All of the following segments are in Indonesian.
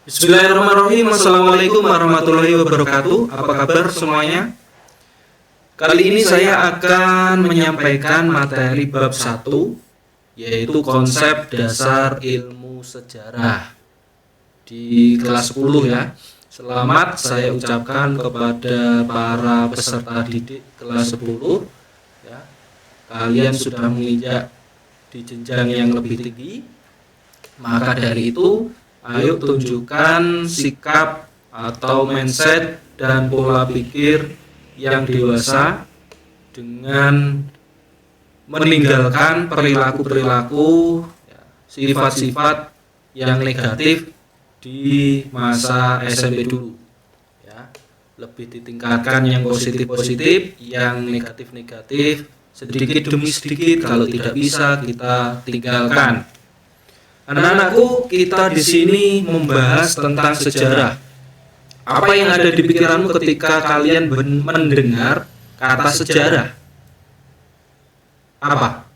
Bismillahirrahmanirrahim. Assalamualaikum warahmatullahi wabarakatuh. Apa kabar semuanya? Kali ini saya akan menyampaikan materi bab 1, yaitu konsep dasar ilmu sejarah di kelas 10 ya. Selamat saya ucapkan kepada para peserta didik kelas 10 ya. Kalian sudah menginjak di jenjang yang lebih tinggi. Maka dari itu, ayo tunjukkan sikap atau mindset dan pola pikir yang dewasa dengan meninggalkan perilaku-perilaku, sifat-sifat yang negatif di masa SMP dulu. Ya, lebih ditingkatkan yang positif-positif, yang negatif-negatif, sedikit demi sedikit. Kalau tidak bisa, kita tinggalkan. Anak-anakku, kita di sini membahas tentang sejarah. Apa yang ada di pikiranmu ketika kalian mendengar kata sejarah? Apa?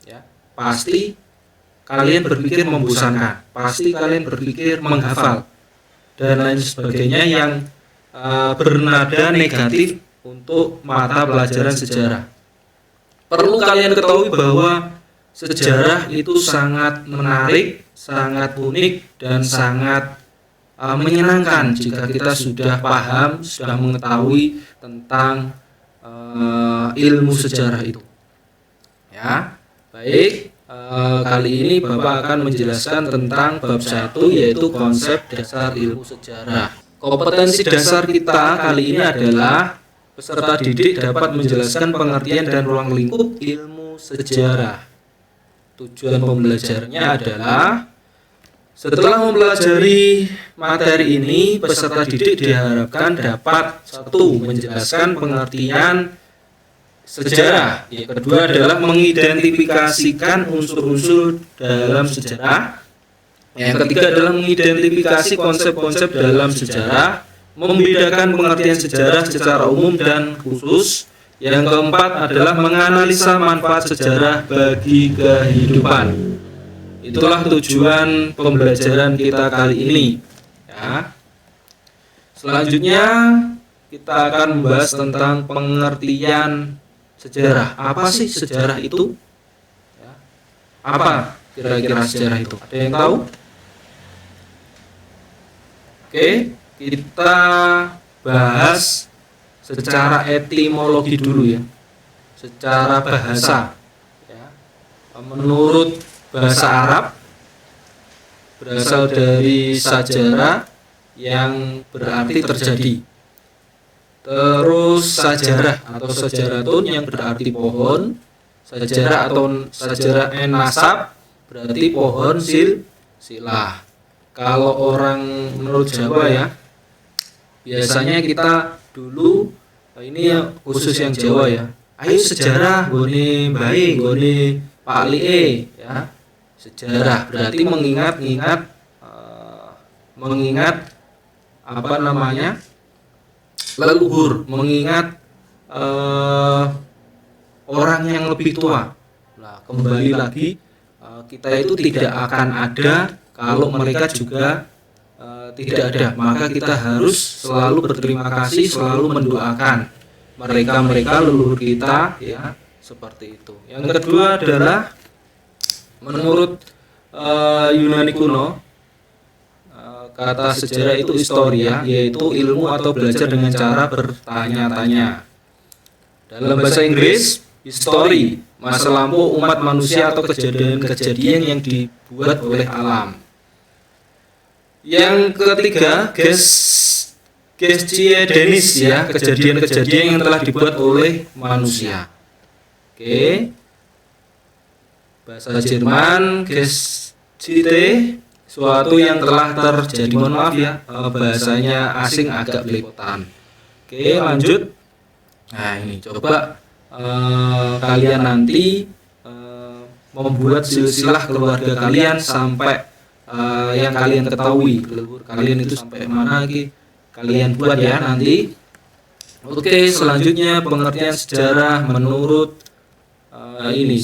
Ya, pasti kalian berpikir membosankan, pasti kalian berpikir menghafal dan lain sebagainya yang bernada negatif untuk mata pelajaran sejarah. Perlu kalian ketahui bahwa sejarah itu sangat menarik, sangat unik, dan sangat menyenangkan jika kita sudah paham, sudah mengetahui tentang ilmu sejarah itu. Ya, baik. Kali ini Bapak akan menjelaskan tentang bab 1, yaitu konsep dasar ilmu sejarah. Kompetensi dasar kita kali ini adalah peserta didik dapat menjelaskan pengertian dan ruang lingkup ilmu sejarah. Tujuan pembelajarannya adalah setelah mempelajari materi ini, peserta didik diharapkan dapat 1. Menjelaskan pengertian sejarah. Yang kedua adalah mengidentifikasikan unsur-unsur dalam sejarah. Yang ketiga adalah mengidentifikasi konsep-konsep dalam sejarah, membedakan pengertian sejarah secara umum dan khusus. Yang keempat adalah menganalisa manfaat sejarah bagi kehidupan. Itulah tujuan pembelajaran kita kali ini. Ya. Selanjutnya kita akan membahas tentang pengertian sejarah. Apa sih sejarah itu? Ya. Apa kira-kira sejarah itu? Ada yang tahu? Oke, kita bahas secara etimologi dulu ya, secara bahasa ya. Menurut bahasa Arab berasal dari sajarah yang berarti terjadi. Terus sajarah atau sajaratun yang berarti pohon, sajarah atau sajarah nasab berarti pohon silah. Kalau orang menurut Jawa ya, biasanya kita dulu ini ya, khusus yang Jawa ya, ayo sejarah gone bae gone Pak Lie ya. Sejarah berarti mengingat apa namanya, leluhur, mengingat orang yang lebih tua. Nah, kembali lagi kita itu tidak akan ada kalau mereka juga tidak ada, maka kita harus selalu berterima kasih, selalu mendoakan mereka leluhur kita ya, seperti itu. Yang kedua adalah menurut Yunani kuno, kata sejarah itu historia, yaitu ilmu atau belajar dengan cara bertanya-tanya. Dalam bahasa Inggris, history, masa lampau umat manusia atau kejadian-kejadian yang dibuat oleh alam. Yang ketiga, Geschichte ya, kejadian-kejadian yang telah dibuat oleh manusia. Oke. Bahasa Jerman, Geschichte, suatu yang telah terjadi. Mohon maaf ya, bahasanya asing agak belepotan. Oke, lanjut. Nah, ini coba kalian nanti membuat silsilah keluarga kalian sampai yang kalian ketahui, leluhur kalian itu sampai mana lagi kalian buat ya nanti. Oke, selanjutnya pengertian sejarah menurut ini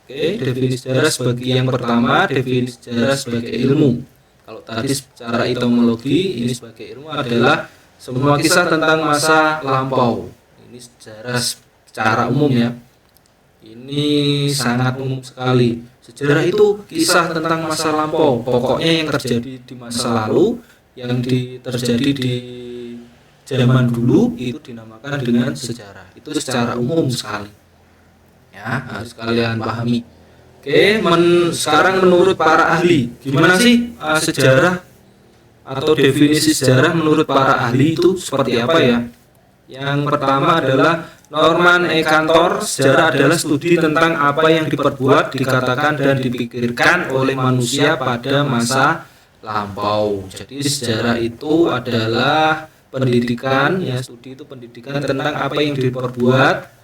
Oke, definisi sejarah sebagai yang pertama, definisi sejarah sebagai ilmu. Kalau tadi secara etimologi, ini sebagai ilmu adalah semua kisah tentang masa lampau. Ini sejarah secara umum ya. Ini sangat umum sekali. Sejarah itu kisah tentang masa lampau, pokoknya yang terjadi di masa lalu, yang terjadi di zaman dulu itu dinamakan dengan sejarah. Itu secara umum sekali. Ya, harus kalian pahami. Oke, sekarang menurut para ahli, gimana sih sejarah atau definisi sejarah menurut para ahli itu seperti apa ya? Yang pertama adalah Norman E. Cantor, sejarah adalah studi tentang apa yang diperbuat, dikatakan dan dipikirkan oleh manusia pada masa lampau. Jadi sejarah itu adalah pendidikan, ya studi itu pendidikan tentang apa yang diperbuat,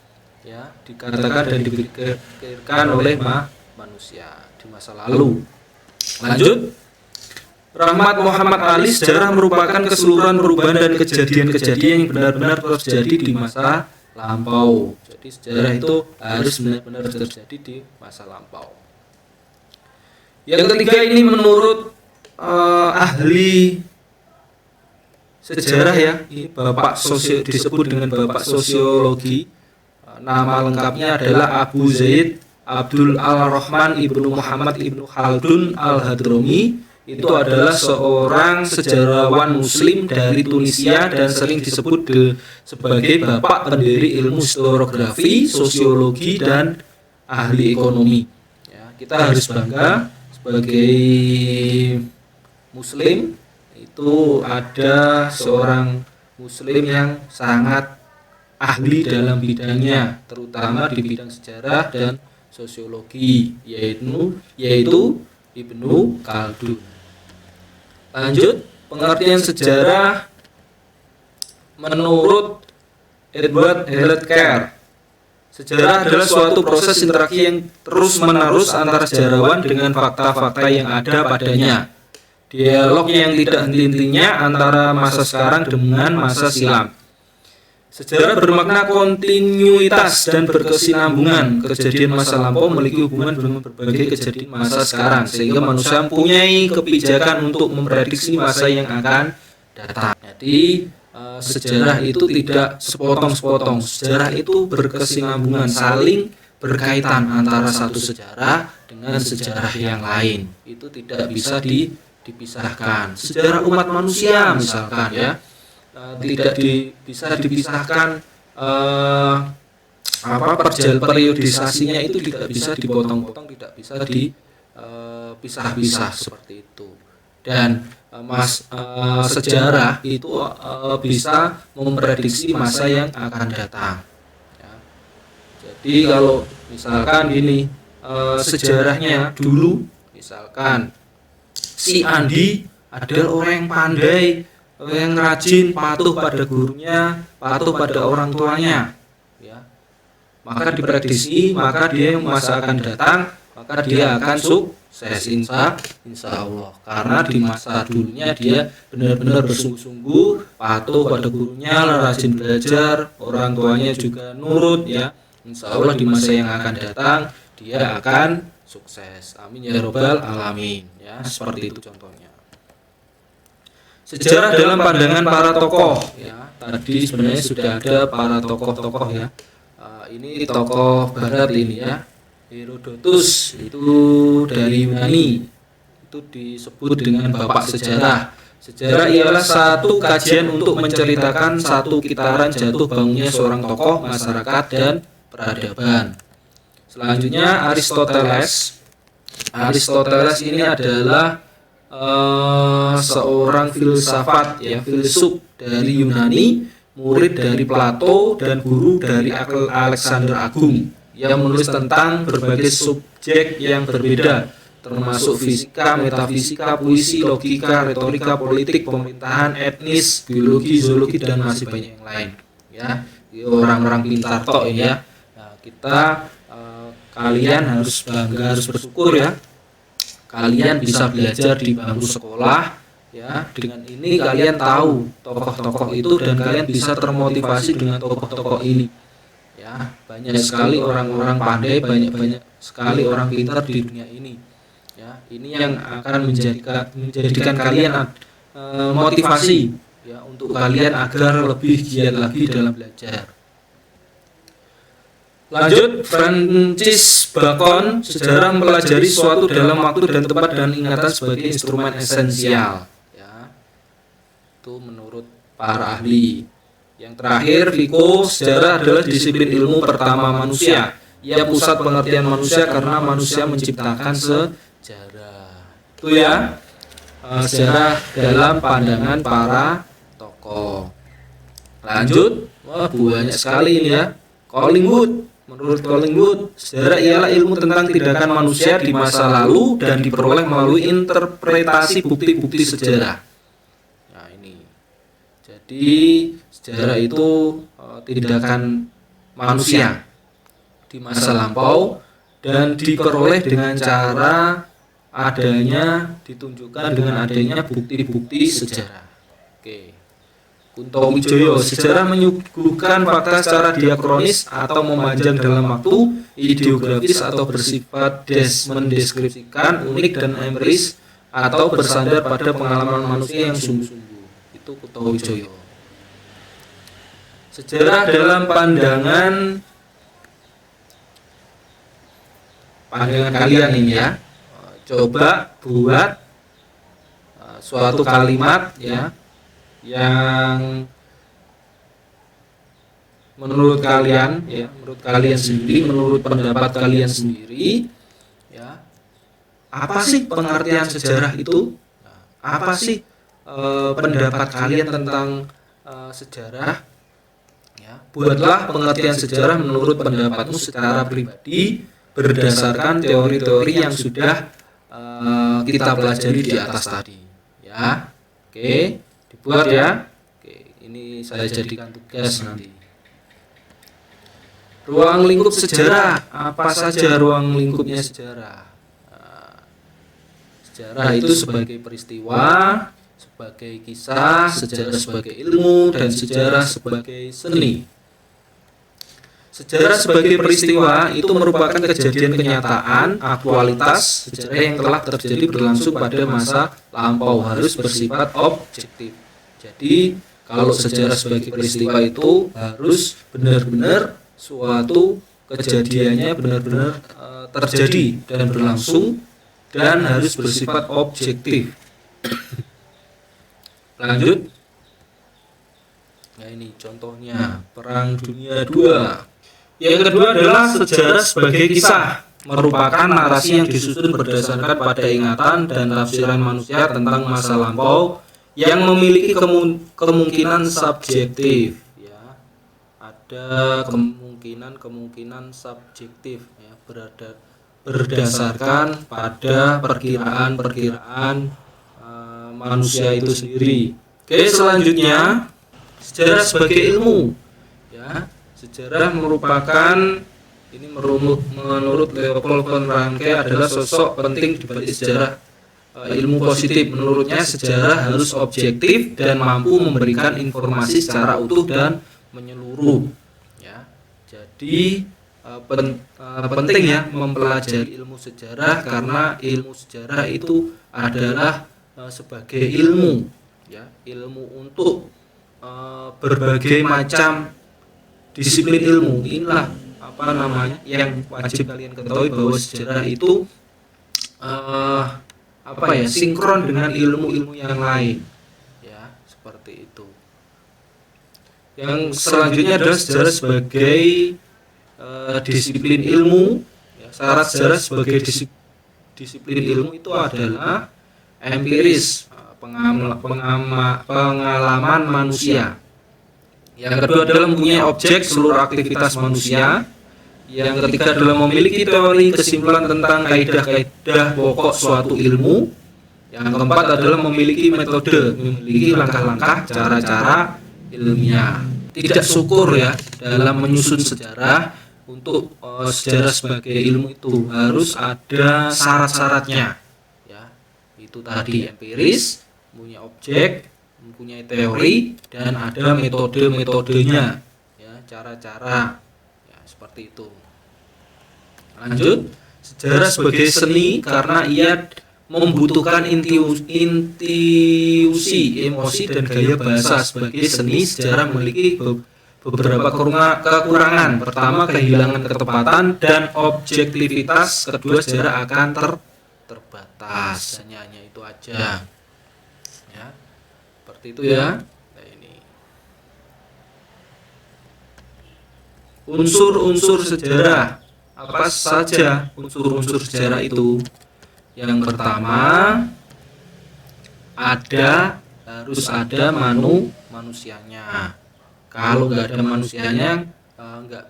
ya dikatakan dan dipikirkan oleh manusia di masa lalu. Lanjut, Rahmat Muhammad Ali, sejarah merupakan keseluruhan perubahan dan kejadian-kejadian yang benar-benar terjadi di masa lampau. Jadi sejarah itu harus benar-benar terjadi di masa lampau. Yang ketiga ini menurut ahli sejarah ya, ini Bapak disebut dengan Bapak Sosiologi. Nama lengkapnya adalah Abu Zaid Abdul Al-Rahman Ibnu Muhammad Ibnu Khaldun Al-Hadrami. Itu adalah seorang sejarawan muslim dari Tunisia dan sering disebut sebagai bapak pendiri ilmu historiografi, sosiologi, dan ahli ekonomi. Ya, kita harus bangga sebagai muslim itu ada seorang muslim yang sangat ahli dalam bidangnya, terutama di bidang sejarah dan sosiologi, yaitu Ibnu Khaldun. Lanjut, pengertian sejarah menurut Edward Hewlett Kerr. Sejarah adalah suatu proses interaksi yang terus-menerus antara sejarawan dengan fakta-fakta yang ada padanya. Dialog yang tidak henti-hentinya antara masa sekarang dengan masa silam. Sejarah bermakna kontinuitas dan berkesinambungan. Kejadian masa lampau memiliki hubungan dengan berbagai kejadian masa sekarang, sehingga manusia mempunyai kebijakan untuk memprediksi masa yang akan datang. Jadi sejarah itu tidak sepotong-sepotong. Sejarah itu berkesinambungan, saling berkaitan antara satu sejarah dengan sejarah yang lain. Itu tidak bisa dipisahkan. Sejarah umat manusia misalkan ya. Tidak bisa dipisahkan periodisasinya itu tidak bisa dipotong-potong, tidak bisa dipisah-pisah seperti itu. Dan sejarah itu bisa memprediksi masa yang akan datang. Ya. Jadi kalau misalkan ini sejarahnya dulu, misalkan si Andi adalah orang yang pandai, yang rajin, patuh pada gurunya, patuh pada orang tuanya, ya. Maka diprediksi, maka dia yang masa akan datang, maka dia akan sukses insya Allah. Karena di masa dulunya dia benar-benar bersungguh-sungguh, patuh pada gurunya, rajin belajar, orang tuanya juga nurut, ya. Insya Allah di masa yang akan datang dia akan sukses. Amin ya robbal alamin. Ya, seperti itu contohnya. Sejarah dalam pandangan para tokoh, ya. Tadi sebenarnya sudah ada para tokoh-tokoh ya. Ini tokoh Barat ini ya. Herodotus itu dari Yunani. Itu disebut dengan bapak sejarah. Sejarah ialah satu kajian untuk menceritakan satu kitaran jatuh bangunnya seorang tokoh, masyarakat, dan peradaban. Selanjutnya Aristoteles. Aristoteles ini adalah seorang filsafat ya, filsuf dari Yunani, murid dari Plato dan guru dari Alexander Agung, yang menulis tentang berbagai subjek yang berbeda, termasuk fisika, metafisika, puisi, logika, retorika, politik, pemerintahan, etnis, biologi, zoologi, dan masih banyak yang lain. Ya, orang-orang pintar tok ya. Nah, kita kalian harus bangga, harus bersyukur ya. Kalian bisa belajar di bangku sekolah ya. Dengan ini kalian tahu tokoh-tokoh itu dan kalian bisa termotivasi dengan tokoh-tokoh ini. Ya, banyak sekali orang-orang pandai, banyak sekali orang pintar di dunia ini. Ya, ini yang akan menjadikan kalian motivasi ya untuk kalian agar lebih giat lagi dalam belajar. Lanjut, Francis Bacon, sejarah mempelajari suatu dalam waktu dan tempat dan ingatan sebagai instrumen esensial. Ya, itu menurut para ahli. Yang terakhir, Vico, sejarah adalah disiplin ilmu pertama manusia. Ia pusat pengertian manusia karena manusia menciptakan sejarah. Itu ya, sejarah dalam pandangan para tokoh. Lanjut, wah banyak sekali ini ya. Collingwood. Menurut Collingwood, sejarah ialah ilmu tentang tindakan manusia di masa lalu dan diperoleh melalui interpretasi bukti-bukti sejarah. Nah ini, jadi sejarah itu tindakan manusia di masa lampau dan diperoleh dengan cara ditunjukkan dengan adanya bukti-bukti sejarah. Oke. Kunto Wijoyo, sejarah menyuguhkan fakta secara diakronis atau memanjang dalam waktu, ideografis atau bersifat mendeskripsikan, unik dan empiris atau bersandar pada pengalaman manusia yang sungguh-sungguh. Itu Kunto Wijoyo. Sejarah dalam pandangan kalian ini ya. Coba buat suatu kalimat ya yang menurut kalian sendiri, menurut pendapat kalian sendiri ya, apa sih pengertian sejarah itu? Apa sih pendapat kalian tentang sejarah? Ya, buatlah pengertian sejarah menurut pendapatmu secara pribadi berdasarkan teori-teori yang sudah kita pelajari di atas tadi ya. Oke. Buat ya. Oke, ini saya jadikan tugas nanti. Ruang lingkup sejarah. Apa saja ruang lingkupnya sejarah? Sejarah itu sebagai peristiwa, sebagai kisah, sejarah sebagai ilmu, dan sejarah sebagai seni. Sejarah sebagai peristiwa itu merupakan kejadian kenyataan, aktualitas sejarah yang telah terjadi berlangsung pada masa lampau, harus bersifat objektif. Jadi kalau sejarah sebagai peristiwa itu harus benar-benar suatu kejadiannya benar-benar terjadi dan berlangsung dan harus bersifat objektif. Lanjut. Nah ini contohnya Perang Dunia II. Yang kedua adalah sejarah sebagai kisah, merupakan narasi yang disusun berdasarkan pada ingatan dan tafsiran manusia tentang masa lampau yang memiliki kemungkinan subjektif ya. Ada kemungkinan subjektif ya, berdasarkan pada perkiraan manusia itu sendiri. Oke, selanjutnya sejarah sebagai ilmu ya. Sejarah merupakan ini menurut Leopold von Ranke adalah sosok penting di balik sejarah ilmu positif. Menurutnya sejarah harus objektif dan mampu memberikan informasi secara utuh dan menyeluruh ya. Jadi penting ya mempelajari ilmu sejarah karena ilmu sejarah itu adalah sebagai ilmu ya, ilmu untuk berbagai macam disiplin ilmu. Inilah yang wajib kalian ketahui bahwa sejarah itu sinkron dengan ilmu-ilmu yang lain ya, seperti itu. Yang selanjutnya adalah sejarah sebagai disiplin ilmu ya. Syarat sejarah sebagai disiplin ilmu itu adalah empiris, pengalaman manusia. Yang kedua adalah mempunyai objek seluruh aktivitas manusia. Yang ketiga adalah memiliki teori kesimpulan tentang kaidah-kaidah pokok suatu ilmu. Yang keempat adalah memiliki metode, memiliki langkah-langkah, cara-cara ilmiah. Tidak syukur ya dalam menyusun sejarah. Untuk sejarah sebagai ilmu itu harus ada syarat-syaratnya ya. Itu tadi empiris, mempunyai objek, mempunyai teori, dan ada metode-metodenya ya, cara-cara ya, seperti itu. Lanjut, sejarah sebagai seni karena ia membutuhkan intuisi, emosi dan gaya bahasa. Sebagai seni, sejarah memiliki beberapa kekurangan. Pertama, kehilangan ketepatan dan objektivitas. Kedua, sejarah akan terbatas. Hanya itu aja. Ya, seperti itu ya. Nah, ini unsur-unsur sejarah. Apa saja unsur-unsur sejarah itu? Yang pertama, harus ada manusianya. Kalau nggak ada manusianya, nggak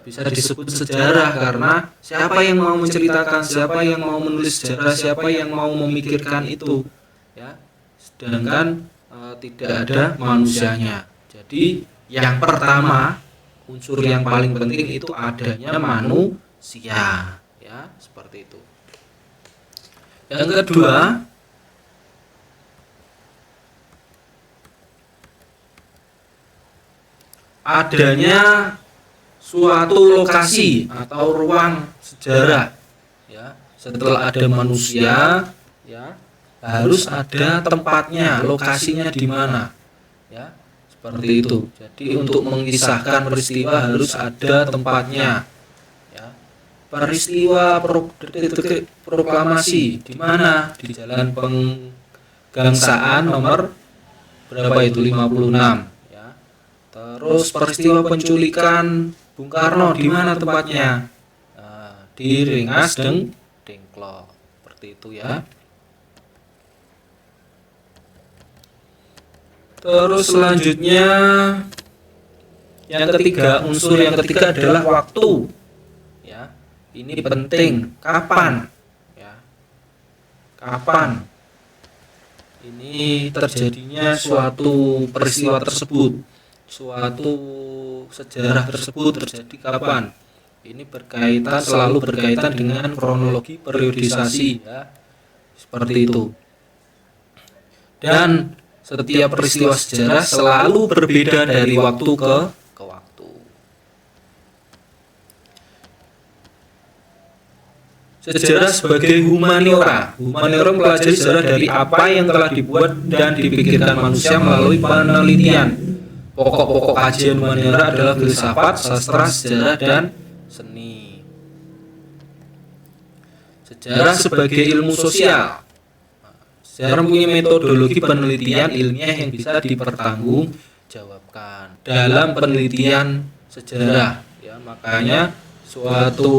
bisa disebut sejarah, karena siapa yang mau menceritakan, siapa yang mau menulis sejarah, siapa yang mau memikirkan itu, ya. Sedangkan tidak ada manusianya. Jadi yang pertama, unsur yang paling penting itu adanya manusia, ya, seperti itu. Yang kedua, adanya suatu lokasi atau ruang sejarah, ya. Setelah ada manusia, ya, harus ada tempatnya, lokasinya di mana, ya, seperti itu. Jadi untuk mengisahkan peristiwa harus ada tempatnya, ya. Peristiwa proklamasi di mana? Di Jalan Penggangsaan nomor berapa itu, 56. Terus peristiwa penculikan Bung Karno di mana tempatnya? Di Rengas Dengklok. Seperti itu ya. Terus selanjutnya unsur yang ketiga adalah waktu. Ya. Ini penting. Kapan? Ya. Kapan ini terjadinya suatu peristiwa tersebut? Suatu sejarah tersebut terjadi kapan? Ini selalu berkaitan dengan kronologi periodisasi, ya, seperti itu. Dan setiap peristiwa sejarah selalu berbeda dari waktu ke waktu. Sejarah sebagai humaniora. Humaniora mempelajari sejarah dari apa yang telah dibuat dan dipikirkan manusia melalui penelitian. Pokok-pokok kajian humaniora adalah filsafat, sastra, sejarah, dan seni. Sejarah sebagai ilmu sosial. Sejarah mempunyai metodologi penelitian ilmiah yang bisa dipertanggungjawabkan dalam penelitian sejarah. Ya, makanya suatu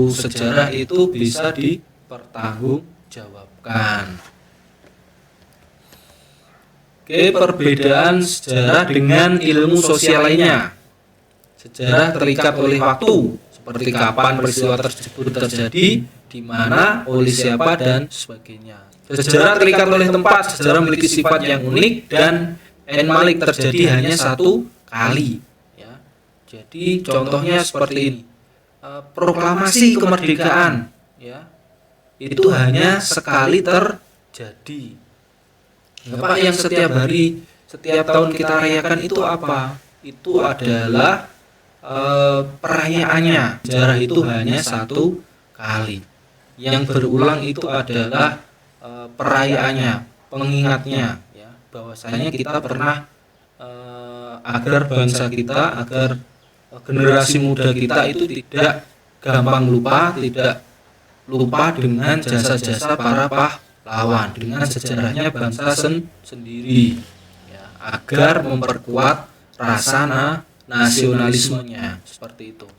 sejarah itu bisa dipertanggungjawabkan. Oke, perbedaan sejarah dengan ilmu sosial lainnya. Sejarah terikat oleh waktu, seperti kapan peristiwa tersebut terjadi, di mana, oleh siapa, dan sebagainya. Sejarah terikat oleh tempat. Sejarah memiliki sifat yang unik dan enmalik, terjadi hanya satu kali. Ya. Jadi contohnya seperti ini. Proklamasi kemerdekaan, ya, itu hanya sekali terjadi. Apa yang setiap hari, setiap tahun kita rayakan itu apa? Itu adalah perayaannya. Sejarah itu hanya satu kali. Yang berulang itu adalah perayaannya, pengingatnya, ya, bahwasanya kita pernah agar bangsa kita, agar generasi muda kita itu tidak gampang lupa, tidak lupa dengan jasa-jasa para pahlawan, dengan sejarahnya bangsa sendiri, ya, agar memperkuat rasa nasionalismenya, seperti itu.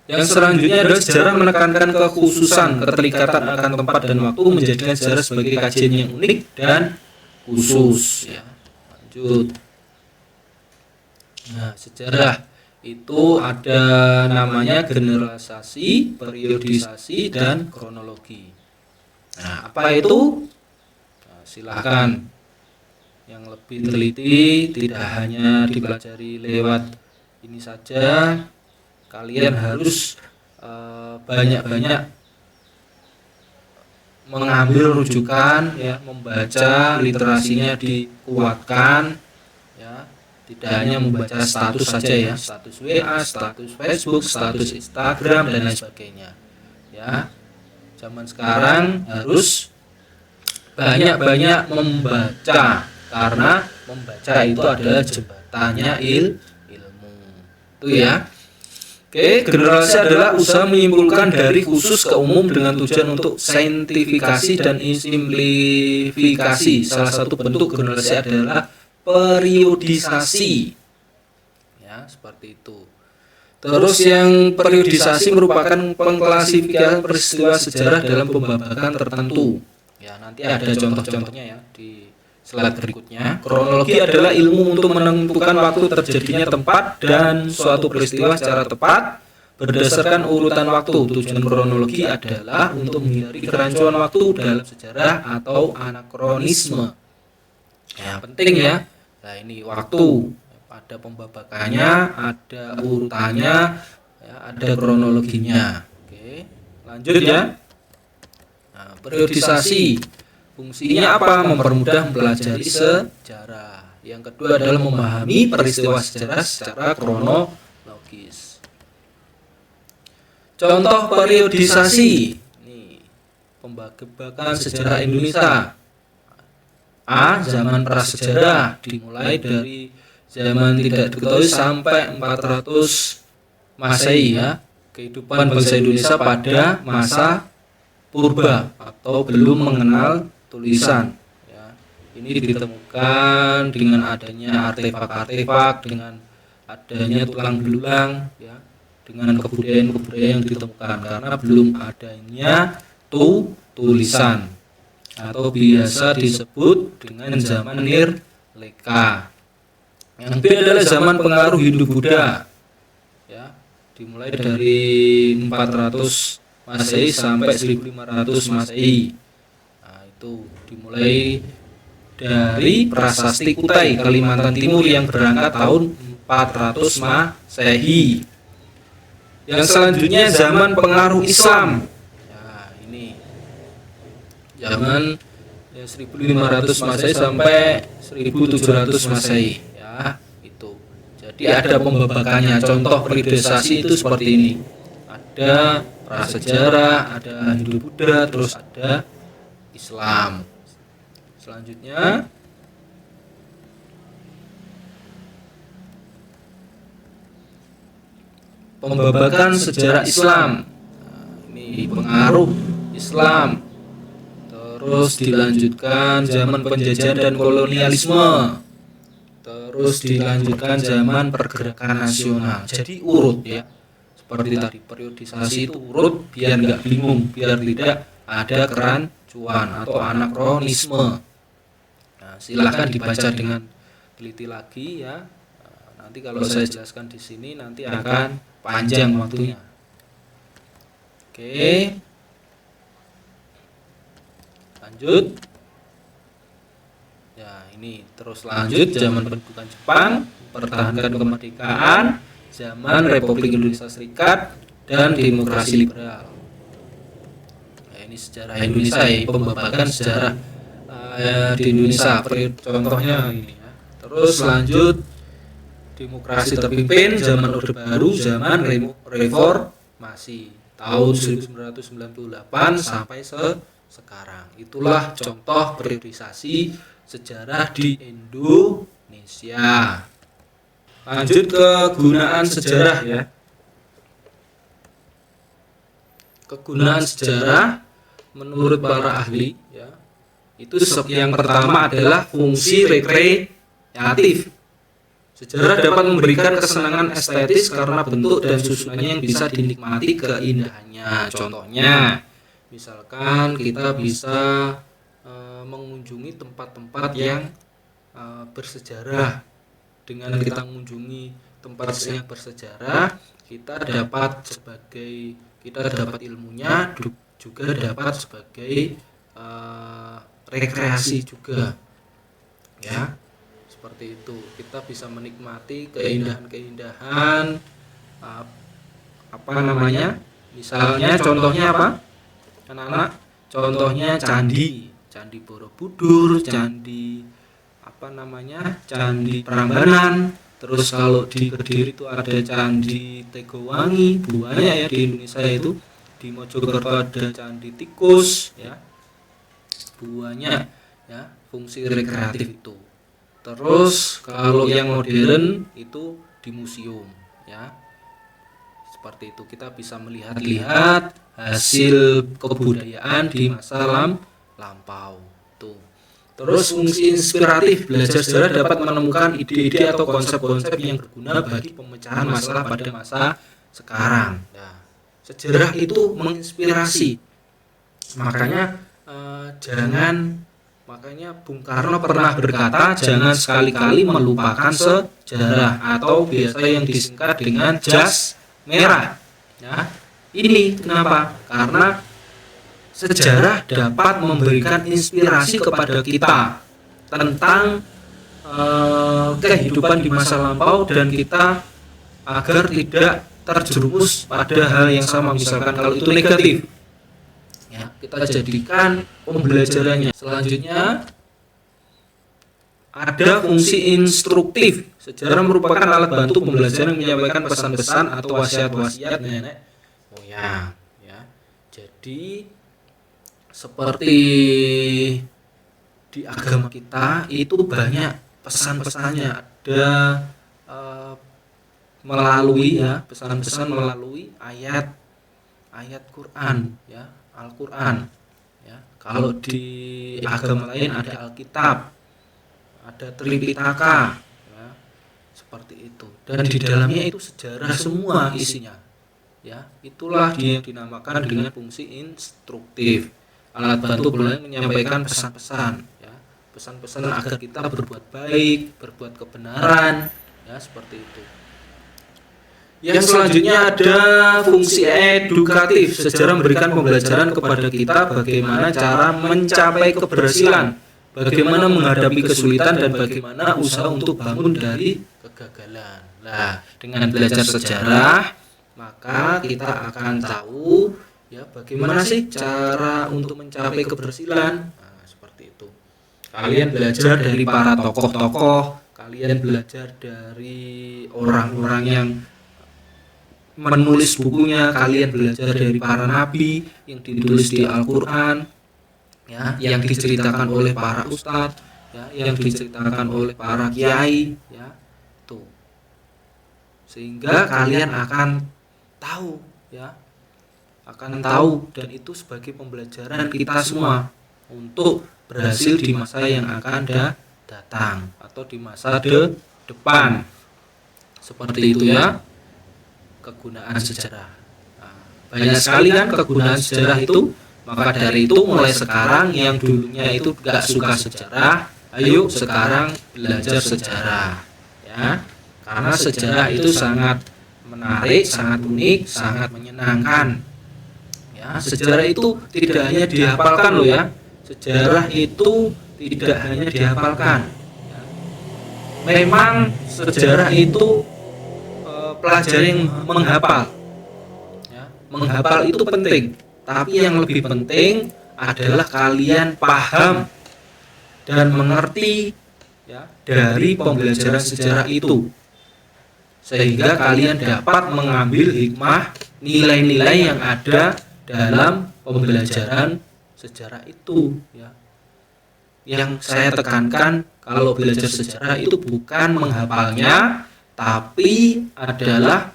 Yang selanjutnya adalah sejarah menekankan kekhususan, keterikatan akan tempat dan waktu, menjadikan sejarah sebagai kajian yang unik dan khusus. Ya, lanjut. Nah, sejarah itu ada namanya generalisasi, periodisasi, dan kronologi. Nah, apa itu? Nah, silakan yang lebih teliti, tidak hanya dipelajari lewat ini saja. Kalian harus banyak-banyak mengambil rujukan, ya, membaca, literasinya dikuatkan, ya, tidak hanya membaca status saja ya, status WA, status Facebook, status Instagram dan lain sebagainya. Ya, zaman sekarang harus banyak-banyak membaca, karena membaca itu adalah jembatannya ilmu. Itu ya. Oke, generalisasi adalah usaha menyimpulkan dari khusus ke umum dengan tujuan untuk saintifikasi dan simplifikasi. Salah satu bentuk generalisasi adalah periodisasi. Ya, seperti itu. Terus yang periodisasi merupakan pengklasifikasian peristiwa sejarah dalam pembabakan tertentu. Ya, nanti ada contoh-contohnya ya di slide berikutnya. Kronologi adalah ilmu untuk menentukan waktu terjadinya tempat dan suatu peristiwa secara tepat berdasarkan urutan waktu. Tujuan kronologi adalah untuk menghindari kerancuan waktu dalam sejarah atau anakronisme. Ya, penting ya. Nah, ini waktu. Ada pembabakannya, ada urutannya, ya, ada kronologinya. Oke, lanjut ya. Nah, periodisasi fungsinya apa? Mempermudah mempelajari sejarah. Yang kedua adalah memahami peristiwa sejarah secara kronologis. Contoh periodisasi. Nih, pembabakan sejarah Indonesia. A. Zaman prasejarah dimulai dari zaman tidak diketahui sampai 400 Masehi ya. Kehidupan bangsa Indonesia pada masa purba atau belum mengenal tulisan ya. Ini ditemukan dengan adanya artefak-artefak, dengan adanya tulang belulang ya, dengan kebudayaan-kebudayaan yang ditemukan, karena belum adanya tulisan atau biasa disebut dengan zaman Nirleka. Yang B adalah zaman pengaruh Hindu-Buddha ya, dimulai dari 400 Masehi sampai 1500 Masehi. Nah, itu dimulai dari Prasasti Kutai Kalimantan Timur yang berangkat tahun 400 Masehi. Yang selanjutnya zaman pengaruh Islam. Ya, ini zaman 1500 Masehi sampai 1700 Masehi ya, itu. Jadi ada pembabakannya. Contoh periodisasi itu seperti ini. Ada prasejarah, ada Hindu-Buddha, terus ada Islam. Selanjutnya pembabakan sejarah Islam. Nah, ini pengaruh Islam. Terus dilanjutkan zaman penjajahan dan kolonialisme. Terus dilanjutkan zaman pergerakan nasional. Jadi urut ya. Seperti tadi, periodisasi itu urut biar nggak bingung, biar tidak ada kerancuan atau anakronisme. Nah, silahkan dibaca dengan teliti lagi ya. Nah, nanti kalau saya jelaskan di sini nanti akan panjang waktunya. Oke. Lanjut. Ya, ini terus lanjut zaman pendudukan Jepang, pertahankan kemerdekaan, zaman Republik Indonesia Serikat, dan demokrasi liberal. Nah, ini sejarah Indonesia ya, pembabakan sejarah di Indonesia. Contohnya ini ya. Terus lanjut demokrasi terpimpin, zaman Orde Baru, zaman reformasi tahun 1998 sampai sekarang. Itulah contoh periodisasi sejarah di Indonesia. Lanjut ke kegunaan sejarah ya. Kegunaan sejarah menurut para ahli ya, itu yang pertama adalah fungsi rekreatif. Sejarah dapat memberikan kesenangan estetis karena bentuk dan susunannya yang bisa dinikmati keindahannya. Contohnya, misalkan kita bisa mengunjungi tempat-tempat yang bersejarah. Dengan kita mengunjungi tempat yang bersejarah, kita dapat ilmunya, juga dapat sebagai rekreasi juga ya. Seperti itu, kita bisa menikmati keindahan-keindahan misalnya contohnya apa anak-anak? Contohnya candi Borobudur, candi Candi Prambanan. Terus kalau di Kediri itu ada Candi Tegowangi, banyak ya di Indonesia itu. Di Mojokerto ada Candi Tikus ya. Banyak ya fungsi rekreatif itu. Terus kalau yang modern itu di museum ya. Seperti itu kita bisa melihat hasil kebudayaan di masa lampau tuh. Terus fungsi inspiratif, belajar sejarah dapat menemukan ide-ide atau konsep-konsep yang berguna bagi pemecahan masalah pada masa sekarang. Nah, sejarah itu menginspirasi. Makanya Bung Karno pernah berkata, jangan sekali-kali melupakan sejarah, atau biasa yang disingkat dengan jas merah. Ya, ini kenapa? Karena sejarah dapat memberikan inspirasi kepada kita tentang kehidupan di masa lampau, dan kita agar tidak terjerumus pada hal yang sama. Misalkan kalau itu negatif, ya kita jadikan pembelajarannya. Selanjutnya ada fungsi instruktif. Sejarah merupakan alat bantu pembelajaran yang menyampaikan pesan-pesan atau wasiat-wasiat nenek moyang. Ya, jadi seperti di agama kita itu banyak pesan-pesannya, ada melalui ya pesan-pesan melalui ayat Quran ya, Al-Quran ya. Kalau di agama lain ada Alkitab, ada Tripitaka ya, seperti itu, dan di dalamnya itu sejarah semua isinya ya. Itulah yang dinamakan dengan fungsi instruktif, alat bantu menyampaikan pesan-pesan ya, pesan-pesan agar kita berbuat baik, berbuat kebenaran ya, seperti itu. Yang selanjutnya ada fungsi edukatif. Sejarah memberikan pembelajaran kepada kita bagaimana cara mencapai keberhasilan, bagaimana menghadapi kesulitan, dan bagaimana usaha untuk bangun dari kegagalan. Nah, dengan belajar sejarah maka kita akan tahu ya bagaimana sih cara untuk mencapai keberhasilan. Nah, seperti itu. Kalian belajar dari para tokoh-tokoh, kalian belajar dari orang-orang yang menulis bukunya, kalian belajar dari para nabi yang ditulis di Al-Quran ya, yang diceritakan oleh para ustadz ya, yang diceritakan oleh para kiai ya, tuh. Sehingga kalian akan tahu ya, dan itu sebagai pembelajaran kita semua untuk berhasil di masa yang akan datang atau di masa depan. Seperti itu ya kegunaan sejarah. Nah, banyak sekali kan kegunaan sejarah itu. Maka dari itu mulai sekarang yang dulunya itu gak suka sejarah, ayo sekarang belajar sejarah ya. Karena sejarah itu sangat menarik, sangat unik, sangat menyenangkan ya. Sejarah itu tidak hanya dihafalkan loh ya. Sejarah itu tidak hanya dihafalkan ya. Memang sejarah itu pelajaran yang menghafal ya. Menghafal itu penting, tapi yang lebih penting adalah kalian paham dan mengerti ya dari pembelajaran sejarah itu, sehingga kalian dapat mengambil hikmah, nilai-nilai yang ada dalam pembelajaran sejarah itu ya. Yang saya tekankan kalau belajar sejarah itu bukan menghafalnya, tapi adalah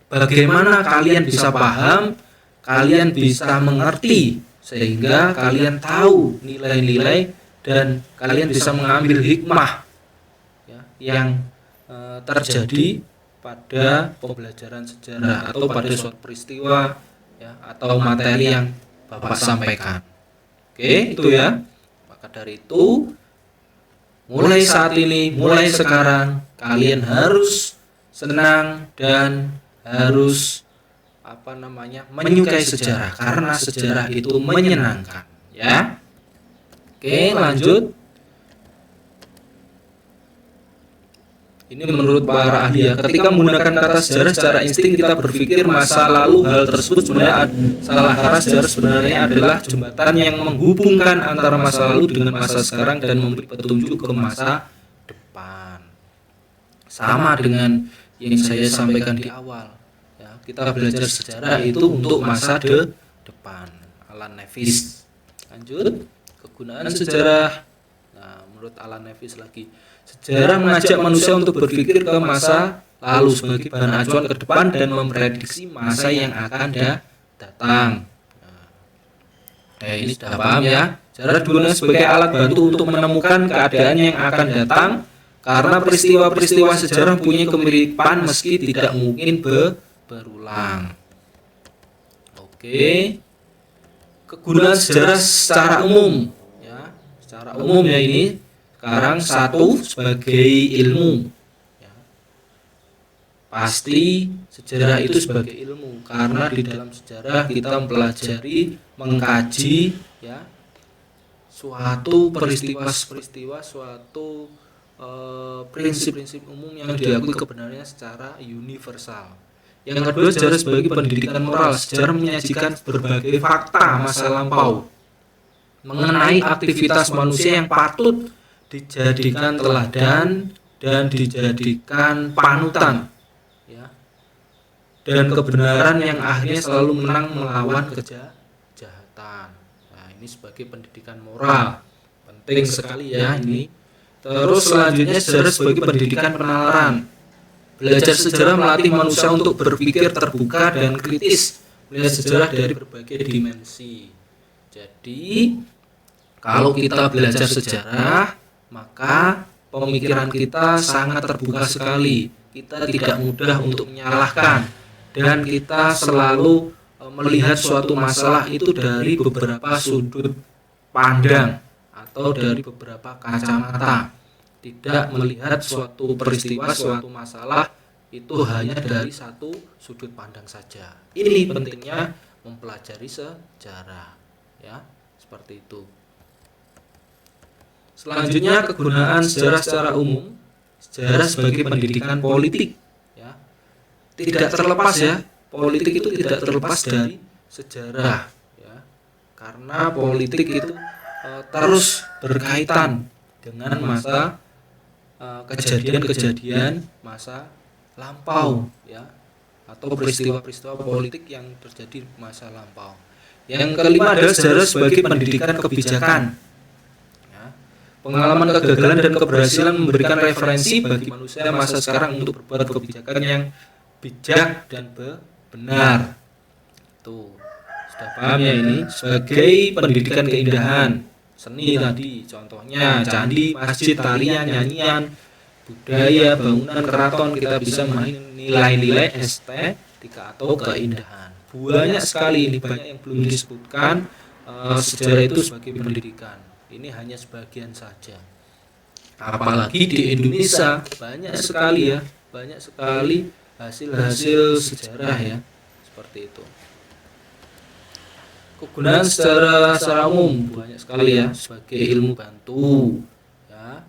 bagaimana kalian bisa paham, kalian bisa mengerti, sehingga kalian tahu nilai-nilai dan kalian bisa mengambil hikmah ya, yang terjadi pada pembelajaran sejarah atau pada suatu peristiwa ya, atau materi yang Bapak sampaikan. Oke, itu ya. Maka dari itu mulai saat ini, mulai sekarang kalian harus senang dan harus menyukai sejarah, karena sejarah itu menyenangkan ya. Oke, lanjut Ini menurut para ahli ya. Ketika menggunakan kata sejarah secara insting kita berpikir masa lalu, hal tersebut sebenarnya salah karena sejarah sebenarnya adalah jembatan yang menghubungkan antara masa lalu dengan masa sekarang dan memberi petunjuk ke masa depan. Sama dengan yang saya sampaikan di awal. Ya, kita belajar sejarah itu untuk masa depan. Alan Nevis. Lanjut, kegunaan sejarah. Nah, menurut Alan Nevis lagi, sejarah mengajak manusia untuk berpikir ke masa lalu sebagai bahan acuan ke depan dan memprediksi masa yang akan datang. Nah, ini sudah paham ya. Sejarah digunakan sebagai alat bantu untuk menemukan keadaan yang akan datang karena peristiwa-peristiwa sejarah punya kemiripan meski tidak mungkin berulang. Oke. Kegunaan sejarah secara umum ya. Secara umum ya ini. Sekarang satu, sebagai ilmu ya. Pasti sejarah itu sebagai ilmu karena di dalam sejarah kita mempelajari, mengkaji ya suatu peristiwa-peristiwa, suatu prinsip-prinsip umum yang diakui kebenarannya secara universal. Yang kedua, sejarah sebagai pendidikan moral. Sejarah menyajikan berbagai fakta masa lampau mengenai aktivitas manusia yang patut dijadikan teladan dan dijadikan panutan ya, dan kebenaran yang akhirnya selalu menang melawan kejahatan. Nah, ini sebagai pendidikan moral penting sekali ya ini. Terus selanjutnya sejarah sebagai pendidikan penalaran. Belajar sejarah melatih manusia untuk berpikir terbuka dan kritis, melihat sejarah dari berbagai dimensi. Jadi kalau kita belajar sejarah, maka pemikiran kita sangat terbuka sekali. Kita tidak mudah untuk menyalahkan dan kita selalu melihat suatu masalah itu dari beberapa sudut pandang atau dari beberapa kacamata. Tidak melihat suatu peristiwa, suatu masalah itu hanya dari satu sudut pandang saja. Ini pentingnya mempelajari sejarah ya, seperti itu. Selanjutnya, kegunaan sejarah secara umum. Sejarah sebagai pendidikan politik ya. Tidak terlepas ya, politik itu tidak terlepas dari sejarah ya. Karena politik itu terus berkaitan dengan masa kejadian-kejadian masa lampau ya, atau peristiwa-peristiwa politik yang terjadi di masa lampau. Yang kelima adalah sejarah sebagai pendidikan kebijakan. Pengalaman kegagalan dan keberhasilan memberikan referensi bagi manusia masa sekarang untuk berbuat kebijakan yang bijak dan benar. Tuh, sudah paham ya ini? Sebagai pendidikan keindahan, seni tadi, contohnya candi, masjid, tarian, nyanyian, budaya, bangunan, keraton, kita bisa main nilai-nilai estetika atau keindahan. Banyak sekali ini, banyak yang belum disebutkan. Sejarah itu sebagai pendidikan. Ini hanya sebagian saja. Apalagi di Indonesia banyak sekali ya, banyak sekali hasil-hasil sejarah ya, seperti itu. Kegunaan secara umum banyak sekali ya, sebagai ilmu bantu ya,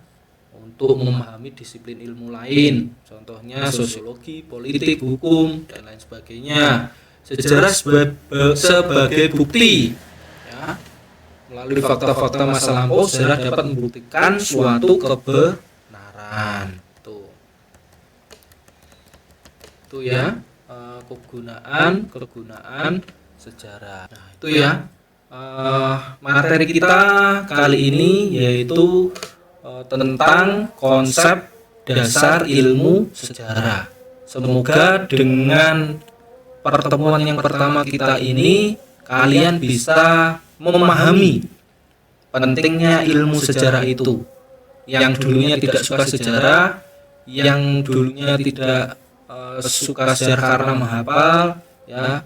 untuk memahami disiplin ilmu lain, contohnya sosiologi, politik, hukum dan lain sebagainya. Sejarah sebagai bukti ya. Melalui fakta-fakta masa lampau, sejarah dapat membuktikan suatu kebenaran. Itu ya, kegunaan sejarah. Nah, itu ya materi kita kali ini, yaitu tentang konsep dasar ilmu sejarah. Semoga dengan pertemuan yang pertama kita ini kalian bisa memahami pentingnya ilmu sejarah itu. Yang dulunya tidak suka sejarah, yang dulunya tidak suka sejarah karena menghafal ya.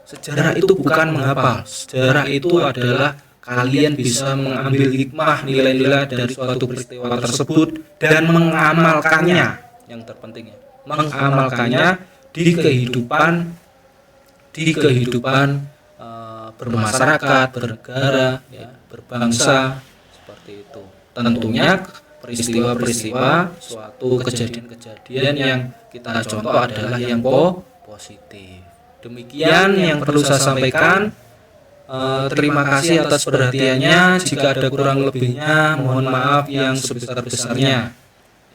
Sejarah itu bukan menghafal. Sejarah itu adalah kalian bisa mengambil hikmah, nilai-nilai dari suatu peristiwa tersebut dan mengamalkannya. Yang terpentingnya, mengamalkannya di kehidupan bermasyarakat, bernegara, ya, berbangsa, seperti itu. Tentunya peristiwa-peristiwa, suatu kejadian-kejadian yang kita contoh adalah yang positif. Demikian yang perlu saya sampaikan. Terima kasih atas perhatiannya. Jika ada kurang lebihnya, mohon maaf yang sebesar-besarnya.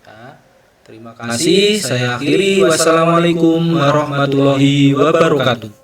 Ya, terima kasih. Saya akhiri. Wassalamualaikum warahmatullahi wabarakatuh.